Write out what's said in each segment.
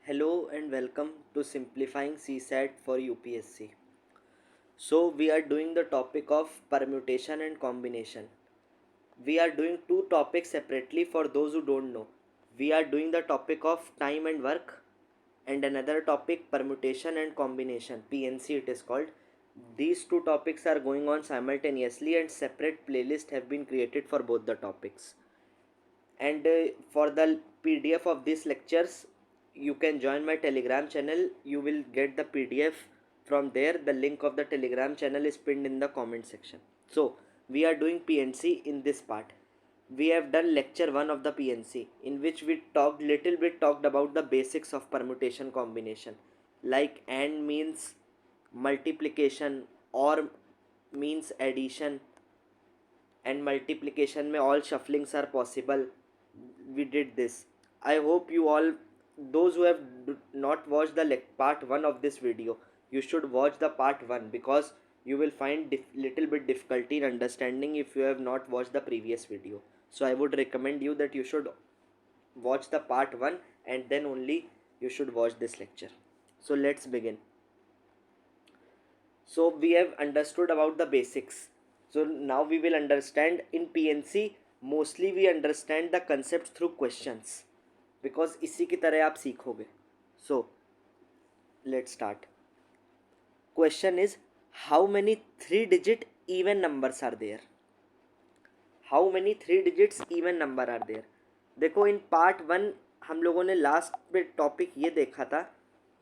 Hello and welcome to Simplifying CSAT for UPSC. So, we are doing the topic of permutation and combination. We are doing two topics separately for those who don't know. We are doing the topic of time and work and another topic permutation and combination, PNC it is called. These two topics are going on simultaneously and separate playlists have been created for both the topics. And for the PDF of these lectures, you can join my Telegram channel. You will get the PDF from there. The link of the Telegram channel is pinned in the comment section. So we are doing PNC in this part. We have done lecture 1 of the PNC, in which we talked about the basics of permutation combination, like and means multiplication, or means addition, and multiplication में all shufflings are possible. We did this. I hope you all, those who have not watched the part 1 of this video, you should watch the part 1 because you will find little bit difficulty in understanding if you have not watched the previous video. So I would recommend you that you should watch the part 1 and then only you should watch this lecture. So let's begin. So we have understood about the basics. So now we will understand in PNC. Mostly we understand the concepts through questions because इसी की तरह आप सीखोगे. So let's start. Question is, how many 3-digit even numbers are there? How many 3 digits even number are there? देखो in part 1 हम लोगों ने last पे टॉपिक ये देखा था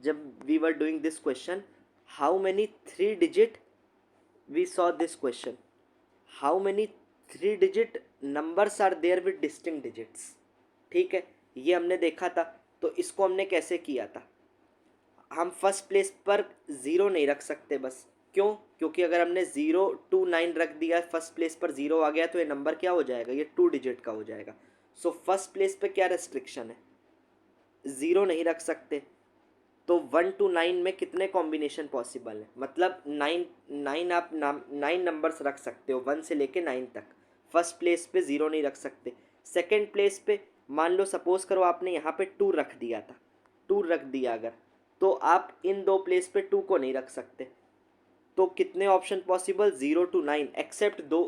जब we were doing this question. How many 3-digit, we saw this question, how many 3-digit numbers are there with distinct digits. ठीक है, ये हमने देखा था. तो इसको हमने कैसे किया था, हम फर्स्ट प्लेस पर ज़ीरो नहीं रख सकते बस. क्यों? क्योंकि अगर हमने 0 to 9 रख दिया, फर्स्ट प्लेस पर ज़ीरो आ गया तो ये नंबर क्या हो जाएगा, ये 2 डिजिट का हो जाएगा. सो फर्स्ट प्लेस पे क्या रेस्ट्रिक्शन है, ज़ीरो नहीं रख सकते. तो 1 to 9 में कितने कॉम्बिनेशन पॉसिबल है, मतलब 9 आप 9 नंबर्स रख सकते हो 1 से लेके 9 तक. फर्स्ट प्लेस पे ज़ीरो नहीं रख सकते. सेकेंड प्लेस पे मान लो सपोज करो आपने यहाँ पे 2 रख दिया था, 2 रख दिया अगर, तो आप इन दो प्लेस पे 2 को नहीं रख सकते. तो कितने ऑप्शन पॉसिबल, 0 to 9, एक्सेप्ट दो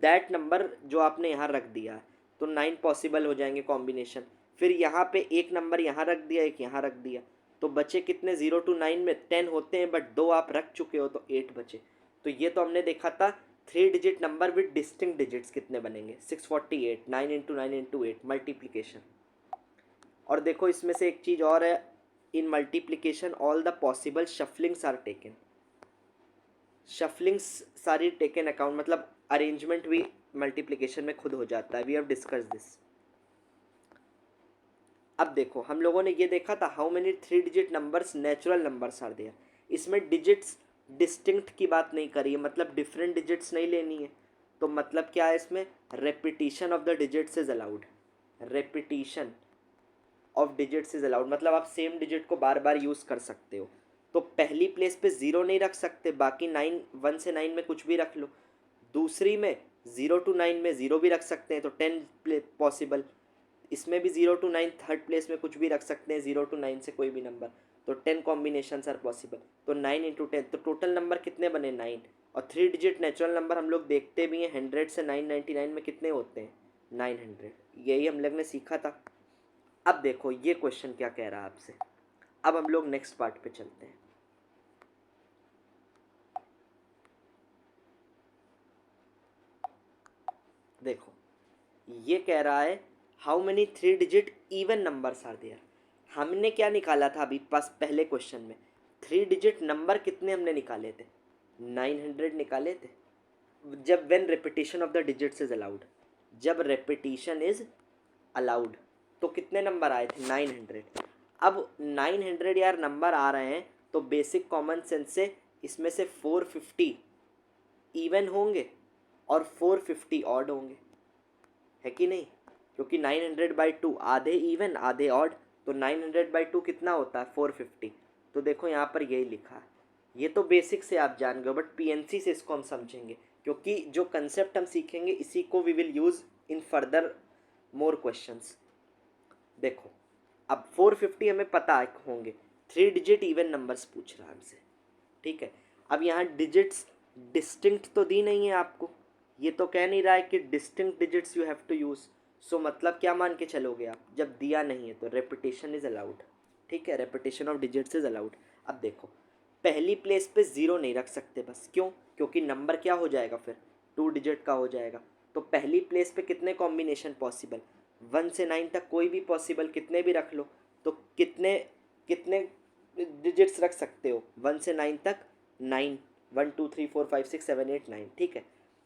दैट नंबर जो आपने यहाँ रख दिया है. तो 9 पॉसिबल हो जाएंगे कॉम्बिनेशन. फिर यहाँ पे एक नंबर यहाँ रख दिया, एक यहाँ रख दिया, तो बचे कितने 0 to 9 में 10 होते हैं, बट 2 आप रख चुके हो तो 8 बचे. तो ये तो हमने देखा था 3-digit number with distinct digits कितने बनेंगे, 648, 9 into 9 into 8 मल्टीप्लीकेशन. और देखो इसमें से एक चीज़ और है, in multiplication all the possible shufflings are taken. Shufflings सारी टेकन अकाउंट, मतलब अरेंजमेंट भी मल्टीप्लीकेशन में खुद हो जाता है. We have discuss this. अब देखो हम लोगों ने ये देखा था how many 3-digit numbers natural numbers are there. इसमें डिजिट्स डिस्टिंक्ट की बात नहीं करी है, मतलब डिफरेंट डिजिट्स नहीं लेनी है. तो मतलब क्या है इसमें, repetition of the digits is allowed. Repetition of digits is allowed, मतलब आप सेम डिजिट को बार बार यूज़ कर सकते हो. तो पहली प्लेस पे ज़ीरो नहीं रख सकते, बाकी 1 से 9 में कुछ भी रख लो. दूसरी में 0 to 9 में ज़ीरो भी रख सकते हैं, तो 10 पॉसिबल. इसमें भी 0 to 9 थर्ड प्लेस में कुछ भी रख सकते हैं, 0 to 9 से कोई भी नंबर. तो 10 कॉम्बिनेशन आर पॉसिबल. तो 9 into 10, तो टोटल नंबर कितने बने, 9. और 3-digit नेचुरल नंबर हम लोग देखते भी हैं, 100 से 999 में कितने होते हैं, 900. यही हम लोग ने सीखा था. अब देखो ये क्वेश्चन क्या कह रहा है आपसे. अब हम लोग नेक्स्ट पार्ट पे चलते हैं. देखो ये कह रहा है how many 3-digit even numbers are there. हमने क्या निकाला था अभी पास पहले क्वेश्चन में, 3-digit नंबर कितने हमने निकाले थे, 900 निकाले थे. जब when repetition of the digits is allowed, जब रेपिटेशन इज अलाउड तो कितने नंबर आए थे, 900. अब 900 यार नंबर आ रहे हैं, तो बेसिक कॉमन सेंस से इसमें से 450 इवन होंगे और 450 ऑड होंगे, है कि नहीं. क्योंकि 900/2 आधे इवन आधे ऑड, तो 900/2 कितना होता है, 450. तो देखो यहाँ पर यही लिखा है. ये तो बेसिक से आप जान गए, बट पीएनसी से इसको हम समझेंगे, क्योंकि जो कंसेप्ट हम सीखेंगे इसी को we will use in further more questions. देखो अब 450 हमें पता होंगे, 3 डिजिट इवन नंबर्स पूछ रहा है हमसे, ठीक है। अब यहाँ डिजिट्स डिस्टिंक्ट तो दी नहीं है आपको, ये तो कह नहीं रहा है कि distinct digits you have to use. So मतलब क्या मान के चलोगे आप, जब दिया नहीं है तो रेपिटेशन इज़ अलाउड, ठीक है, repetition of digits is allowed. अब देखो पहली प्लेस पे ज़ीरो नहीं रख सकते, बस क्यों, क्योंकि नंबर क्या हो जाएगा फिर 2 डिजिट का हो जाएगा। तो पहली प्लेस पे कितने कॉम्बिनेशन पॉसिबल, 1 से 9 तक कोई भी पॉसिबल, कितने भी रख लो। तो कितने कितने डिजिट्स रख सकते हो 1 से 9 तक, 9, 1 2 3 4 5 6 7 8 9, ठीक है।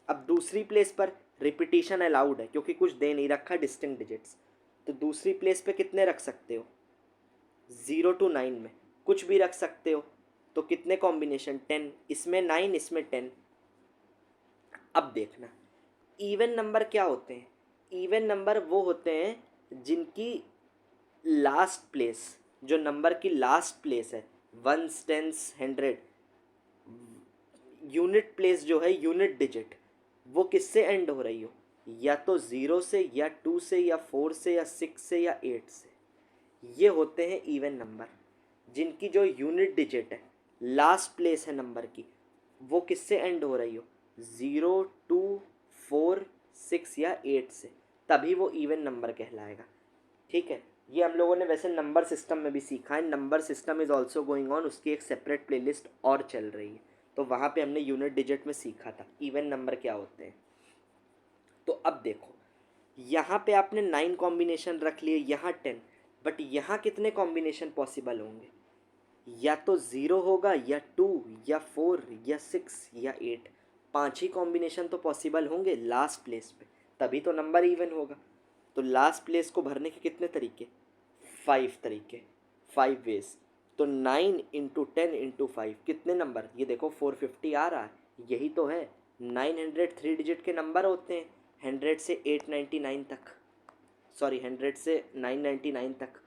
अब दूसरी प्लेस पर रिपीटिशन अलाउड है क्योंकि कुछ दे नहीं रखा डिस्टिंक्ट डिजिट्स, तो दूसरी प्लेस पे कितने रख सकते हो, 0 to 9 में कुछ भी रख सकते हो। तो कितने कॉम्बिनेशन, 10, इसमें 9 इसमें 10। अब देखना इवन नंबर क्या होते हैं, इवन नंबर वो होते हैं जिनकी लास्ट प्लेस, जो नंबर की लास्ट प्लेस है, वंस टेंस 100, यूनिट प्लेस जो है, यूनिट डिजिट, वो किससे एंड हो रही हो, या तो 0 से या 2 से या 4 से या 6 से या 8 से, ये होते हैं इवन नंबर। जिनकी जो यूनिट डिजिट है, लास्ट प्लेस है नंबर की, वो किससे एंड हो रही हो, 0 2 4 6 या 8 से, तभी वो इवन नंबर कहलाएगा, ठीक है। ये हम लोगों ने वैसे नंबर सिस्टम में भी सीखा है, number system is also going on, उसकी एक सेपरेट प्लेलिस्ट और चल रही है, तो वहाँ पे हमने यूनिट डिजिट में सीखा था इवन नंबर क्या होते हैं। तो अब देखो यहाँ पे आपने 9 कॉम्बिनेशन रख लिए, यहाँ 10, बट यहाँ कितने कॉम्बिनेशन पॉसिबल होंगे, या तो 0 होगा या 2 या 4 या 6 या 8, 5 ही कॉम्बिनेशन तो पॉसिबल होंगे लास्ट प्लेस पे, तभी तो नंबर इवन होगा। तो लास्ट प्लेस को भरने के कितने तरीके, 5 तरीके, 5 वेज। तो 9 इंटू 10 इंटू 5 कितने नंबर, ये देखो 450 आ रहा है, यही तो है। 900 3 डिजिट के नंबर होते हैं, 100 से 899 तक, सॉरी 100 से 999 तक।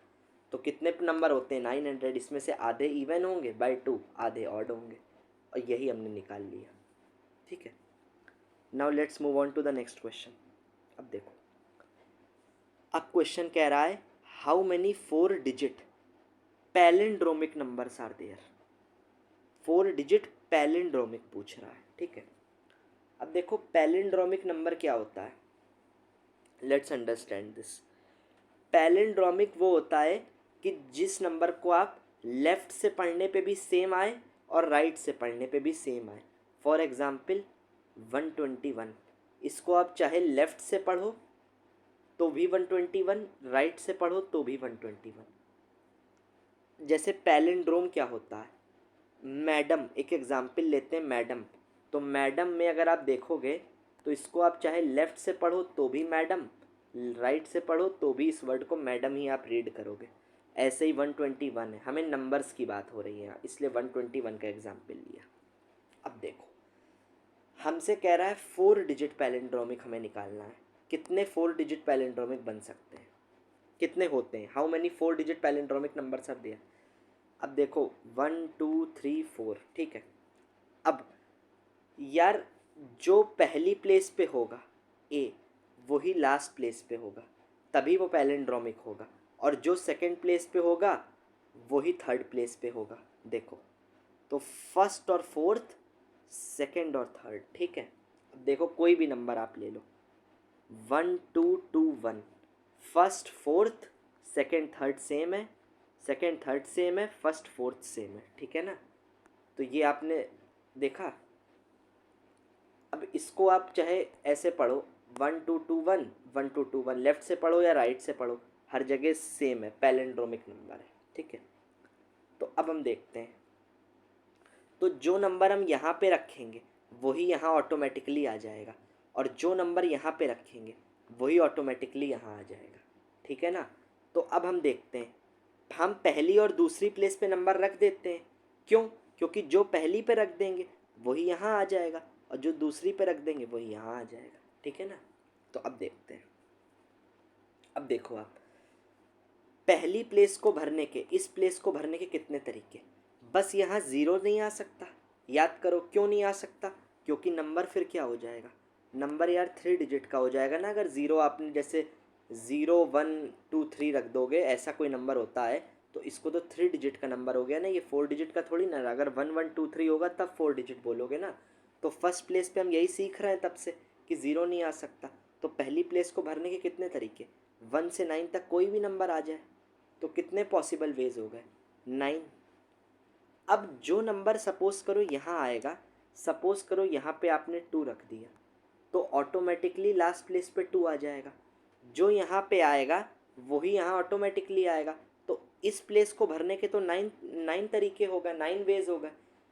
तो कितने नंबर होते हैं, 900, इसमें से आधे इवन होंगे बाय 2, आधे ऑड होंगे, और यही हमने निकाल लिया, ठीक है। Now let's move on to the next question. अब देखो अब क्वेश्चन कह रहा है how many 4 digit palindromic numbers are there, 4 digit palindromic पूछ रहा है, ठीक है। अब देखो पैलिंड्रोमिक नंबर क्या होता है, लेट्स अंडरस्टैंड दिस। पैलिंड्रोमिक वो होता है कि जिस नंबर को आप लेफ़्ट से पढ़ने पे भी सेम आए और राइट से पढ़ने पे भी सेम आए। फॉर एग्ज़ाम्पल 121, इसको आप चाहे लेफ़्ट से पढ़ो तो भी 121, राइट से पढ़ो तो भी 121। जैसे पैलिंड्रोम क्या होता है, मैडम, एक एग्ज़ाम्पल लेते हैं मैडम। तो मैडम में अगर आप देखोगे तो इसको आप चाहे लेफ़्ट से पढ़ो तो भी मैडम, राइट से पढ़ो तो भी इस वर्ड को मैडम ही आप रीड करोगे। ऐसे ही 121 है, हमें नंबर्स की बात हो रही है यहाँ, इसलिए 121 का एग्जाम्पल लिया। अब देखो हमसे कह रहा है 4 डिजिट पैलिंड्रोमिक हमें निकालना है, कितने 4 डिजिट पैलिंड्रोमिक बन सकते हैं, कितने होते हैं, how many 4 digit palindromic numbers are there. अब देखो 1 2 3 4, ठीक है। अब यार जो पहली प्लेस पे होगा ए, वही लास्ट प्लेस पे होगा, तभी वो पैलिंड्रोमिक होगा, और जो सेकंड प्लेस पे होगा वही थर्ड प्लेस पे होगा। देखो तो फर्स्ट और फोर्थ, सेकंड और थर्ड, ठीक है। अब देखो कोई भी नंबर आप ले लो, 1 2 2 1, first fourth second third same है, सेकंड थर्ड सेम है, फर्स्ट फोर्थ सेम है, ठीक है ना। तो ये आपने देखा। अब इसको आप चाहे ऐसे पढ़ो 1 2 2 1, 1 2 2 1, लेफ्ट से पढ़ो या राइट से पढ़ो, हर जगह सेम है, पैलिंड्रोमिक नंबर है, ठीक है। तो अब हम देखते हैं, तो जो नंबर हम यहाँ पे रखेंगे वही यहाँ ऑटोमेटिकली आ जाएगा, और जो नंबर यहाँ पे रखेंगे वही ऑटोमेटिकली यहाँ आ जाएगा, ठीक है ना। तो अब हम देखते हैं, हम पहली और दूसरी प्लेस पे नंबर रख देते हैं, क्यों, क्योंकि जो पहली पे रख देंगे वही यहाँ आ जाएगा, और जो दूसरी पे रख देंगे वही यहाँ आ जाएगा, ठीक है ना। तो अब देखते हैं, अब देखो आप पहली प्लेस को भरने के, इस प्लेस को भरने के कितने तरीके, बस यहाँ ज़ीरो नहीं आ सकता, याद करो क्यों नहीं आ सकता, क्योंकि नंबर फिर क्या हो जाएगा, नंबर यार 3 डिजिट का हो जाएगा ना। अगर ज़ीरो आपने जैसे 0123 रख दोगे, ऐसा कोई नंबर होता है तो इसको तो 3 डिजिट का नंबर हो गया ना, ये 4 डिजिट का थोड़ी ना। अगर 1123 होगा तब 4 डिजिट बोलोगे ना। तो फर्स्ट प्लेस पे हम यही सीख रहे हैं तब से कि ज़ीरो नहीं आ सकता। तो पहली प्लेस को भरने के कितने तरीके, 1 से 9 तक कोई भी नंबर आ जाए। तो कितने पॉसिबल वेज हो गए, 9। अब जो नंबर सपोज करो यहाँ आएगा, सपोज करो यहाँ पे आपने 2 रख दिया, तो ऑटोमेटिकली लास्ट प्लेस पे 2 आ जाएगा। जो यहाँ पे आएगा वही यहाँ ऑटोमेटिकली आएगा। तो इस प्लेस को भरने के तो 9 तरीके होगा, 9 वेज होगा।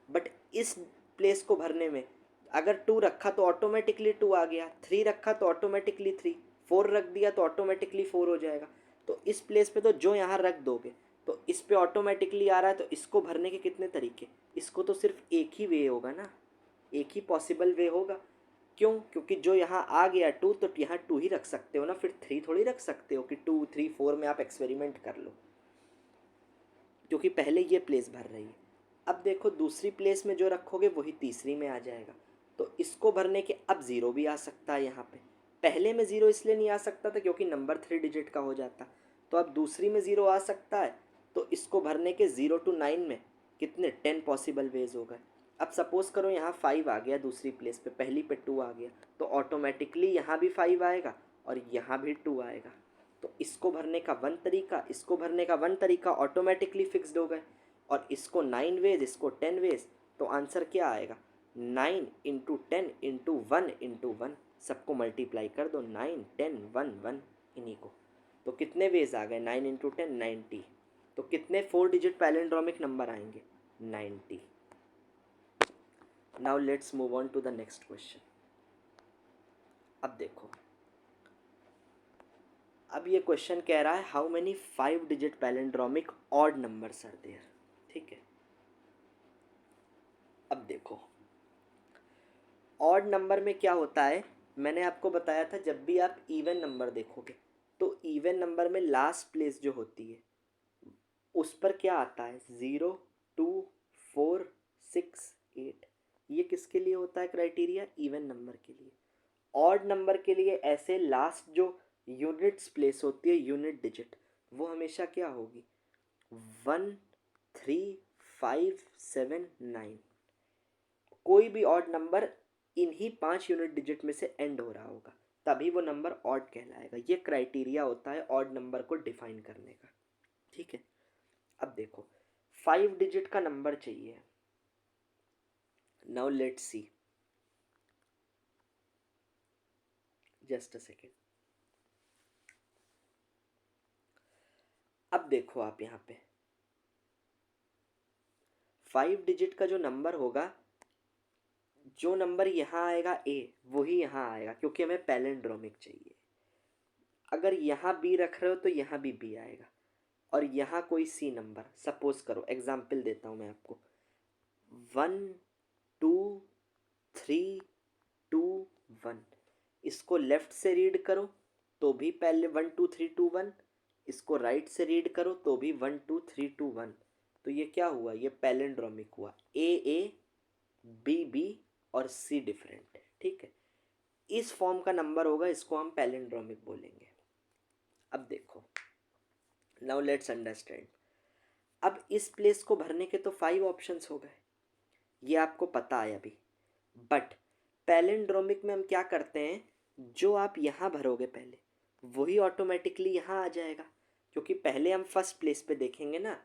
बट इस प्लेस को भरने में अगर 2 रखा तो ऑटोमेटिकली 2 आ गया, 3 रखा तो ऑटोमेटिकली 3, 4 रख दिया तो ऑटोमेटिकली 4 हो जाएगा। तो इस प्लेस पे तो जो यहाँ रख दोगे तो इस पे ऑटोमेटिकली आ रहा है। तो इसको भरने के कितने तरीके, इसको तो सिर्फ एक ही वे होगा ना, एक ही पॉसिबल वे होगा। क्यों, क्योंकि जो यहाँ आ गया 2 तो यहाँ 2 ही रख सकते हो ना, फिर 3 थोड़ी रख सकते हो कि 2 3 4 में आप एक्सपेरिमेंट कर लो, क्योंकि पहले ये प्लेस भर रही है। अब देखो दूसरी प्लेस में जो रखोगे वही तीसरी में आ जाएगा। तो इसको भरने के अब ज़ीरो भी आ सकता है यहाँ पे। पहले में ज़ीरो इसलिए नहीं आ सकता था क्योंकि नंबर 3 डिजिट का हो जाता। तो अब दूसरी में ज़ीरो आ सकता है। तो इसको भरने के 0 to 9 में कितने 10 पॉसिबल वेज हो गए। अब सपोज़ करो यहाँ 5 आ गया दूसरी प्लेस पे, पहली पे 2 आ गया, तो ऑटोमेटिकली यहाँ भी 5 आएगा और यहाँ भी 2 आएगा। तो इसको भरने का 1 तरीका, इसको भरने का 1 तरीका ऑटोमेटिकली फिक्स्ड हो गए। और इसको 9 वेज, इसको 10 वेज। तो आंसर क्या आएगा, 9 इंटू 10 इंटू 1 इंटू 1। सबको मल्टीप्लाई कर दो, 9 10 1 1 इन्हीं को। तो कितने वेज आ गए, 9 इंटू 10 90। तो कितने 4 डिजिट पैलिंड्रोमिक नंबर आएंगे, 90। Now let's move on to the next question. अब देखो, अब ये क्वेश्चन कह रहा है how many 5 digit palindromic odd numbers are there. ठीक है, अब देखो ऑड नंबर में क्या होता है, मैंने आपको बताया था जब भी आप इवन नंबर देखोगे तो इवन नंबर में लास्ट प्लेस जो होती है उस पर क्या आता है, 0 2 4 6 8। ये किसके लिए होता है क्राइटेरिया, इवन नंबर के लिए। ऑड नंबर के लिए ऐसे लास्ट जो यूनिट्स प्लेस होती है, यूनिट डिजिट, वो हमेशा क्या होगी, 1 3 5 7 9। कोई भी ऑड नंबर इन्हीं 5 यूनिट डिजिट में से एंड हो रहा होगा, तभी वो नंबर ऑड कहलाएगा। ये क्राइटेरिया होता है ऑड नंबर को डिफाइन करने का। ठीक है, अब देखो 5 डिजिट का नंबर चाहिए। Now let's see, just a second. अब देखो आप यहाँ पे 5 डिजिट का जो नंबर होगा, जो नंबर यहाँ आएगा ए वही यहाँ आएगा, क्योंकि हमें पैलिंड्रोमिक चाहिए। अगर यहाँ बी रख रहे हो तो यहाँ भी बी आएगा, और यहाँ कोई सी नंबर, सपोज करो एग्जाम्पल देता हूँ मैं आपको, 1 2 3 2 1। इसको लेफ्ट से रीड करो तो भी पहले 1 2 3 2 1, इसको राइट से रीड करो तो भी 1 2 3 2 1। तो ये क्या हुआ, ये पैलिंड्रोमिक हुआ, ए बी बी और सी डिफरेंट है। ठीक है, इस फॉर्म का नंबर होगा, इसको हम पैलिंड्रोमिक बोलेंगे। अब देखो, नाउ लेट्स अंडरस्टैंड। अब इस प्लेस को भरने के तो 5 ऑप्शंस हो गए, ये आपको पता है अभी। बट पैलिंड्रोमिक में हम क्या करते हैं, जो आप यहाँ भरोगे पहले वही ऑटोमेटिकली यहाँ आ जाएगा, क्योंकि पहले हम फर्स्ट प्लेस पे देखेंगे ना।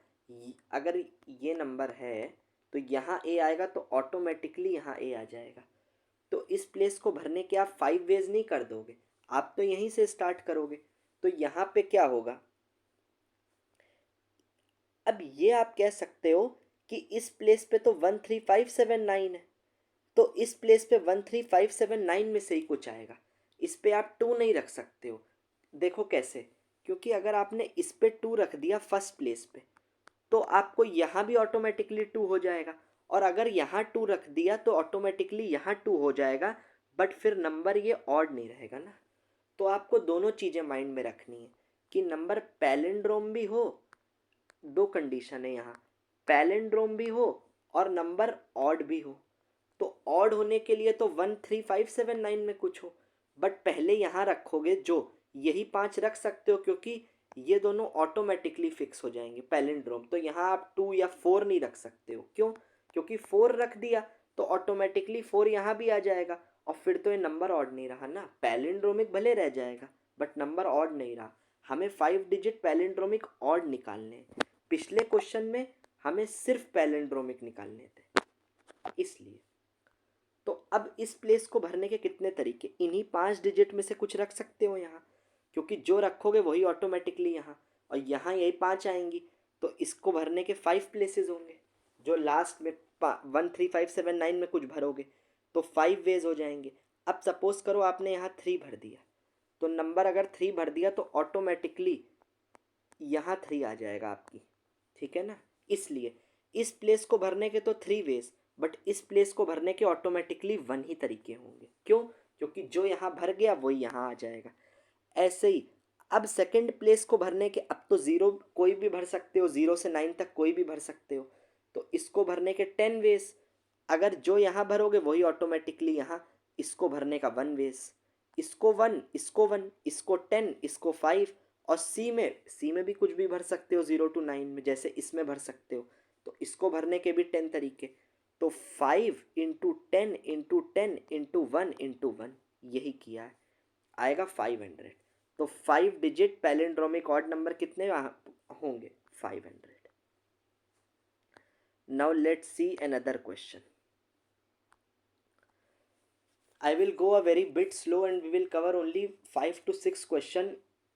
अगर ये नंबर है तो यहाँ ए आएगा तो ऑटोमेटिकली यहाँ ए आ जाएगा। तो इस प्लेस को भरने के आप 5 वेज नहीं कर दोगे, आप तो यहीं से स्टार्ट करोगे। तो यहाँ पे क्या होगा, अब ये आप कह सकते हो कि इस प्लेस पे तो 1 3 5 7 9 है, तो इस प्लेस पे 1 3 5 7 9 में से ही कुछ आएगा। इस पे आप 2 नहीं रख सकते हो। देखो कैसे, क्योंकि अगर आपने इस पे 2 रख दिया फर्स्ट प्लेस पे तो आपको यहाँ भी ऑटोमेटिकली 2 हो जाएगा, और अगर यहाँ 2 रख दिया तो ऑटोमेटिकली यहाँ 2 हो जाएगा। बट फिर नंबर ये ऑड नहीं रहेगा ना। तो आपको दोनों चीज़ें माइंड में रखनी है कि नंबर पैलिंड्रोम भी हो, दो कंडीशन है यहाँ, पैलिंड्रोम भी हो और नंबर ऑड भी हो। तो ऑड होने के लिए तो 1 3 5 7 9 में कुछ हो, बट पहले यहाँ रखोगे जो यही 5 रख सकते हो क्योंकि ये दोनों ऑटोमेटिकली फिक्स हो जाएंगे पैलिंड्रोम। तो यहाँ आप 2 या 4 नहीं रख सकते हो। क्यों? क्योंकि 4 रख दिया तो ऑटोमेटिकली 4 यहाँ भी आ जाएगा और फिर तो ये नंबर ऑड नहीं रहा ना। पैलिंड्रोमिक भले रह जाएगा बट नंबर ऑड नहीं रहा। हमें 5 डिजिट पैलिंड्रोमिक ऑड निकालने हैं। पिछले क्वेश्चन में हमें सिर्फ पैलिंड्रोमिक निकालने थे, इसलिए। तो अब इस प्लेस को भरने के कितने तरीके, इन्हीं 5 डिजिट में से कुछ रख सकते हो यहाँ, क्योंकि जो रखोगे वही ऑटोमेटिकली यहाँ, और यहाँ यही 5 आएंगी। तो इसको भरने के 5 प्लेसेस होंगे। जो लास्ट में 1 3 5 7 9 में कुछ भरोगे तो 5 वेज हो जाएंगे। अब सपोज करो आपने यहाँ 3 भर दिया, तो नंबर अगर 3 भर दिया तो ऑटोमेटिकली यहाँ 3 आ जाएगा आपकी, ठीक है ना। इसलिए इस प्लेस को भरने के तो 3 वेज, बट इस प्लेस को भरने के ऑटोमेटिकली 1 ही तरीके होंगे। क्यों? क्योंकि जो यहाँ भर गया वही यहाँ आ जाएगा। ऐसे ही अब सेकंड प्लेस को भरने के, अब तो 0 कोई भी भर सकते हो, 0 से 9 तक कोई भी भर सकते हो। तो इसको भरने के 10 वेज, अगर जो यहाँ भरोगे वही ऑटोमेटिकली यहाँ, इसको भरने का 1 वेज, इसको 1, इसको 1, इसको 10, इसको 5, और सी में भी कुछ भी भर सकते हो 0 to 9 में, जैसे इसमें भर सकते हो। तो इसको भरने के भी 10 तरीके। तो 5 इंटू 10 इंटू 10 इंटू 1 इंटू 1, यही किया है, आएगा 500। तो 5 डिजिट पैलिंड्रोमिक ऑड नंबर कितने होंगे? 500। Now let's see another question. I will go a very bit slow and we will cover only 5 to 6 question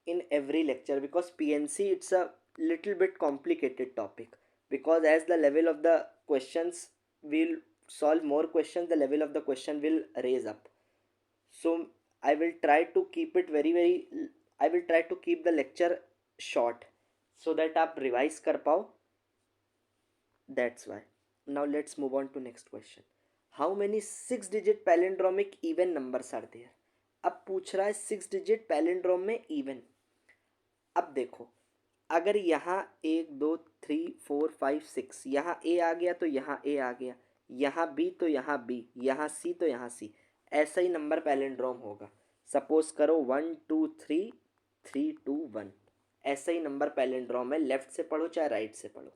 in every lecture, because PNC it's a little bit complicated topic, because as the level of the questions will solve more questions, the level of the question will raise up. So I will try to keep it I will try to keep the lecture short so that आप revise कर पाओ, that's why. Now let's move on to next question. How many 6 digit palindromic even numbers are there? अब पूछ रहा है 6 digit palindrome में even। अब देखो, अगर यहाँ 1 2 3 4 5 6, यहाँ ए आ गया तो यहाँ ए आ गया, यहाँ बी तो यहाँ बी, यहाँ सी तो यहाँ सी, ऐसा ही नंबर पैलिंड्रोम होगा। सपोज करो 1 2 3 3 2 1, ऐसा ही नंबर पैलिंड्रोम है, लेफ्ट से पढ़ो चाहे राइट से पढ़ो।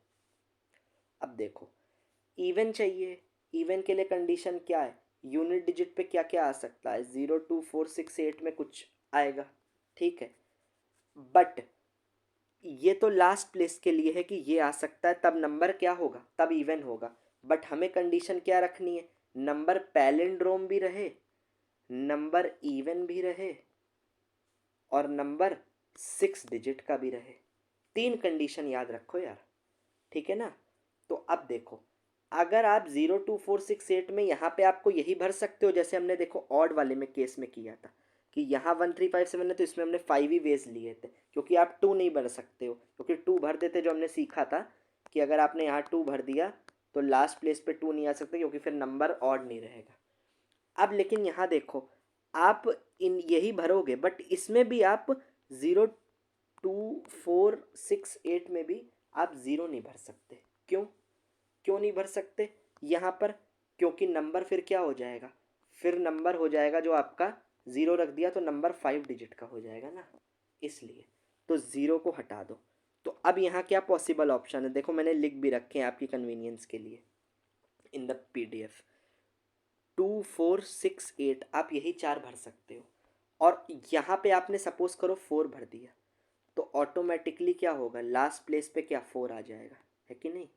अब देखो, इवन चाहिए, इवन के लिए कंडीशन क्या है, यूनिट डिजिट पे क्या क्या आ सकता है, 0 2 4 6 8 में कुछ आएगा, ठीक है। बट ये तो लास्ट प्लेस के लिए है कि ये आ सकता है, तब नंबर क्या होगा, तब इवन होगा। बट हमें कंडीशन क्या रखनी है, नंबर पैलिंड्रोम भी रहे, नंबर इवन भी रहे, और नंबर 6 डिजिट का भी रहे। 3 कंडीशन याद रखो यार, ठीक है ना। तो अब देखो, अगर आप 0 2 4 6 8 में यहाँ पे आपको यही भर सकते हो, जैसे हमने देखो ऑड वाले में केस में किया था कि यहाँ 1 3 5 7 है, तो इसमें हमने 5 ही वेज लिए थे, क्योंकि आप 2 नहीं भर सकते हो, क्योंकि 2 भर देते, जो हमने सीखा था कि अगर आपने यहाँ 2 भर दिया तो लास्ट प्लेस पे 2 नहीं आ सकते, क्योंकि फिर नंबर ऑड नहीं रहेगा। अब लेकिन यहाँ देखो, आप इन यही भरोगे, बट इसमें भी आप 0 2 4 6 8 में भी आप 0 नहीं भर सकते। क्यों? क्यों नहीं भर सकते यहाँ पर? क्योंकि नंबर फिर क्या हो जाएगा, फिर नंबर हो जाएगा जो आपका 0 रख दिया तो नंबर 5 डिजिट का हो जाएगा ना, इसलिए तो 0 को हटा दो। तो अब यहाँ क्या पॉसिबल ऑप्शन है, देखो मैंने लिख भी रखे हैं आपकी कन्वीनियंस के लिए इन द PDF। 2 4 6 8, आप यही 4 भर सकते हो, और यहाँ पे आपने सपोज करो 4 भर दिया, तो ऑटोमेटिकली क्या होगा, लास्ट प्लेस पे क्या 4 आ जाएगा, है कि नहीं।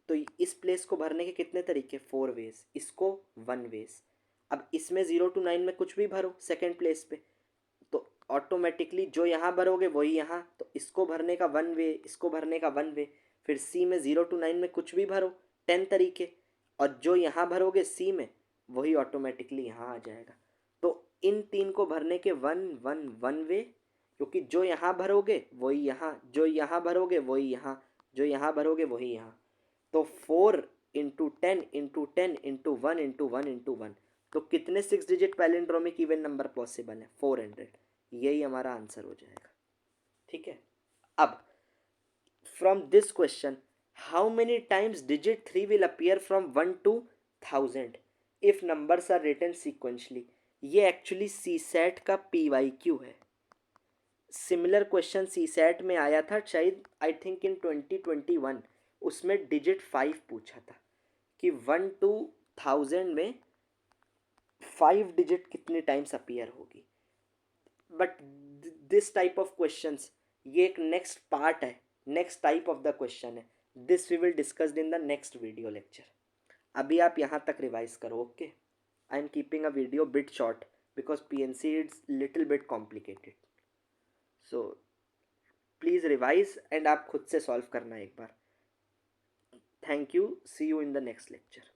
तो इस प्लेस को भरने के कितने तरीके, 4 वेज, इसको 1 वेज। अब इसमें 0 to 9 में कुछ भी भरो सेकेंड प्लेस पे, तो ऑटोमेटिकली जो यहाँ भरोगे वही यहाँ, तो इसको भरने का 1 वे, इसको भरने का 1 वे। फिर सी में 0 to 9 में कुछ भी भरो, 10 तरीके, और जो यहाँ भरोगे सी में वही ऑटोमेटिकली यहाँ आ जाएगा। तो इन 3 को भरने के 1 1 1 वे, क्योंकि जो यहाँ भरोगे वही यहाँ, जो यहाँ भरोगे वही यहाँ, जो यहाँ भरोगे वही यहाँ। तो 4 into 10 into 10 into 1 into 1 into 1, तो कितने 6 digit palindromic even number possible है, 400। यही हमारा आंसर हो जाएगा, ठीक है। अब from this question, how many times digit 3 will appear from 1 to 1000 if numbers are written sequentially. ये एक्चुअली CSAT का PYQ है, सिमिलर क्वेश्चन सी सैट में आया था शायद, आई थिंक इन 2021, उसमें डिजिट 5 पूछा था कि 1 to 1000 में 5 डिजिट कितने टाइम्स अपीयर होगी। But this type of questions, ये एक नेक्स्ट पार्ट है, next type of the question है। This we will discussed in the next video lecture. अभी आप यहाँ तक रिवाइज करो, okay. I am keeping a video bit short because PNC it's little bit complicated, so please revise and आप खुद से solve करना एक बार। Thank you, see you in the next lecture.